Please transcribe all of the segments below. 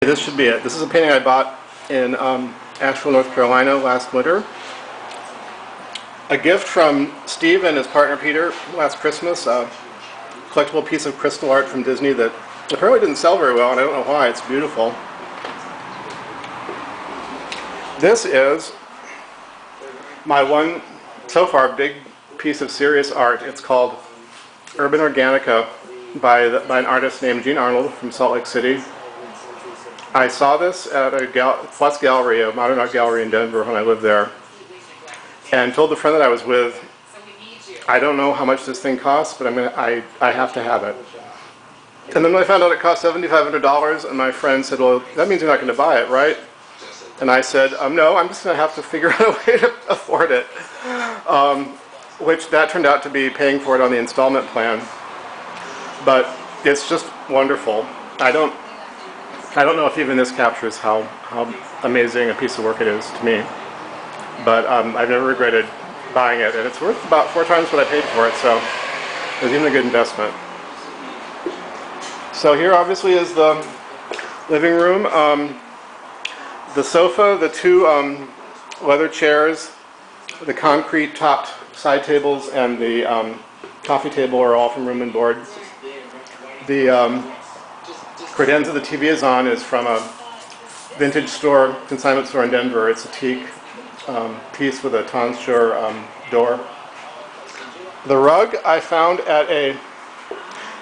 this should be it. This is a painting I bought in Asheville, North Carolina last winter. A gift from Steve and his partner Peter last Christmas. A collectible piece of crystal art from Disney that apparently didn't sell very well, and I don't know why. It's beautiful. This is my one, so far, big piece of serious art. It's called Urban Organica by an artist named Jean Arnold from Salt Lake City. I saw this at a Plus Gallery, a modern art gallery in Denver when I lived there, and told the friend that I was with, I don't know how much this thing costs, but I have to have it. And then when I found out it cost $7,500, and my friend said, well, that means you're not going to buy it, right? And I said, no, I'm just going to have to figure out a way to afford it. Which that turned out to be paying for it on the installment plan. But it's just wonderful. I don't know if even this captures how amazing a piece of work it is to me. But I've never regretted buying it, and it's worth about 4 times what I paid for it, so it was even a good investment. So here obviously is the living room. The sofa, the 2 leather chairs, the concrete topped side tables, and the coffee table are all from Room and Board. The credenza the TV is on is from a vintage store, consignment store in Denver. It's a teak piece with a tonsure door. The rug I found at a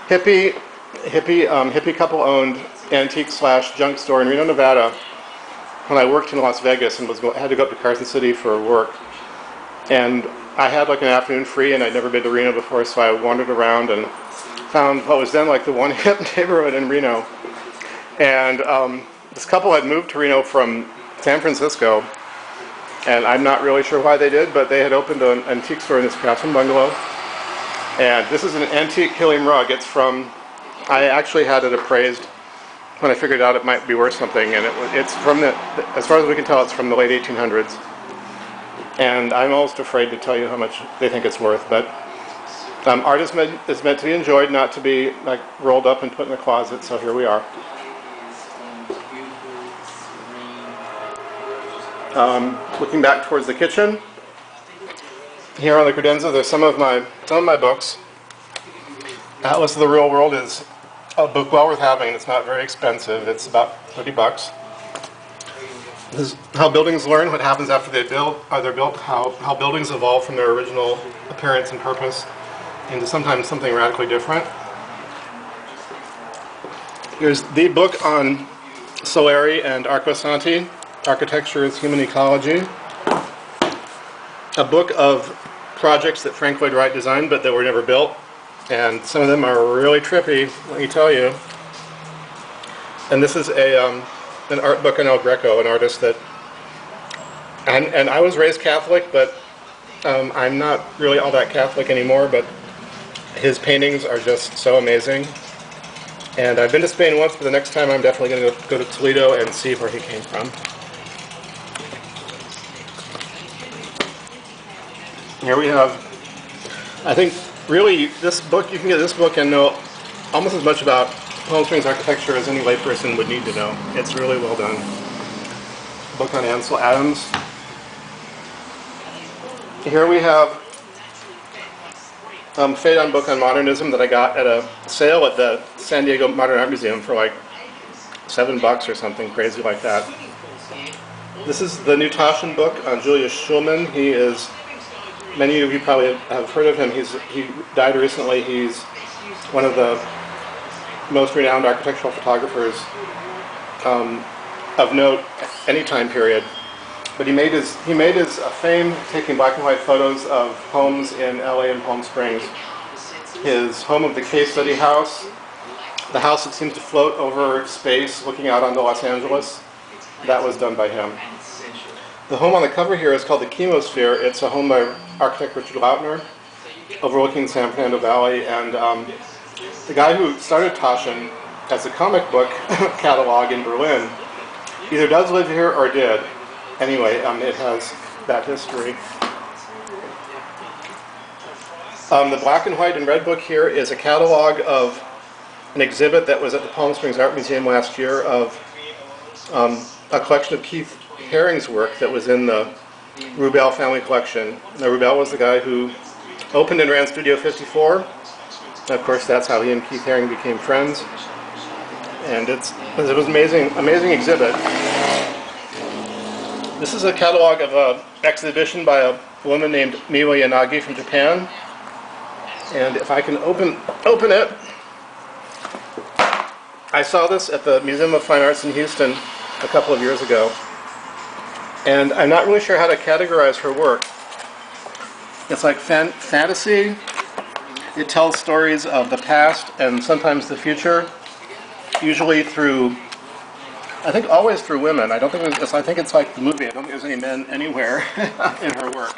hippie couple owned antique / junk store in Reno, Nevada, when I worked in Las Vegas and had to go up to Carson City for work. And I had like an afternoon free, and I'd never been to Reno before, so I wandered around and found what was then like the one hip neighborhood in Reno. And this couple had moved to Reno from San Francisco, and I'm not really sure why they did, but they had opened an antique store in this craftsman bungalow. And this is an antique Killiam rug. It's from, I actually had it appraised when I figured out it might be worth something, and it's from as far as we can tell, it's from the late 1800s. And I'm almost afraid to tell you how much they think it's worth, but art is meant to be enjoyed, not to be like rolled up and put in the closet, so here we are. Looking back towards the kitchen, here on the credenza, there's some of my books. Atlas of the Real World is a book well worth having. It's not very expensive. It's about $30. This is how buildings learn, what happens after they're built, how buildings evolve from their original appearance and purpose into sometimes something radically different. Here's the book on Solari and Arcosanti, Architecture as Human Ecology. A book of projects that Frank Lloyd Wright designed but that were never built. And some of them are really trippy, let me tell you. And this is an art book on El Greco, an artist that, and I was raised Catholic, but I'm not really all that Catholic anymore, but his paintings are just so amazing. And I've been to Spain once, but the next time I'm definitely going to go to Toledo and see where he came from. Here we have, I think, really, this book, you can get this book and know almost as much about Palm Springs architecture as any layperson would need to know. It's really well done. A book on Ansel Adams. Here we have a Phaedon book on modernism that I got at a sale at the San Diego Modern Art Museum for like $7 or something crazy like that. This is the new Taschen book on Julius Schulman. He is, many of you probably have heard of him. He died recently. He's one of the most renowned architectural photographers of note any time period. But he made his fame taking black and white photos of homes in LA and Palm Springs. His home of the Case Study House, the house that seems to float over space looking out onto Los Angeles, that was done by him. The home on the cover here is called the Chemosphere. It's a home by architect Richard Lautner overlooking San Fernando Valley, and the guy who started Taschen as a comic book catalog in Berlin either does live here or did. Anyway, it has that history. The black and white and red book here is a catalog of an exhibit that was at the Palm Springs Art Museum last year of a collection of Keith Haring's work that was in the Rubel family collection. Now, Rubel was the guy who opened and ran Studio 54. And of course, that's how he and Keith Haring became friends. And it was an amazing exhibit. This is a catalog of an exhibition by a woman named Miwa Yanagi from Japan. And if I can open it, I saw this at the Museum of Fine Arts in Houston a couple of years ago. And I'm not really sure how to categorize her work. It's like fantasy. It tells stories of the past and sometimes the future, usually through, I think always through women. I think it's like the movie. I don't think there's any men anywhere in her work.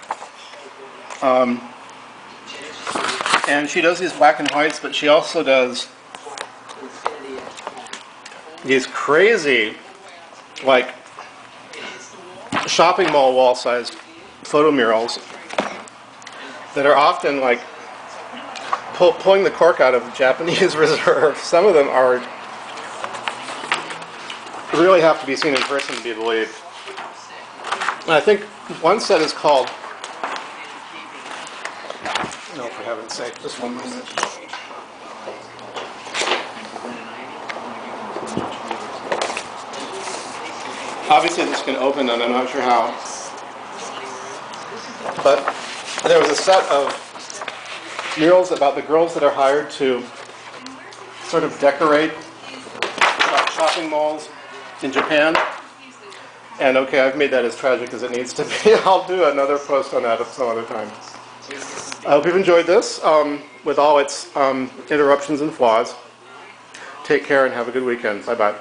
And she does these black and whites, but she also does these crazy, like, shopping mall wall-sized photo murals that are often like pulling the cork out of Japanese reserve. Some of them are really have to be seen in person to be believed. And I think one set is called, no, for heaven's sake, just one moment. Obviously this can open and I'm not sure how. But there was a set of murals about the girls that are hired to sort of decorate shopping malls in Japan. And okay, I've made that as tragic as it needs to be. I'll do another post on that some other time. I hope you've enjoyed this with all its interruptions and flaws. Take care and have a good weekend. Bye-bye.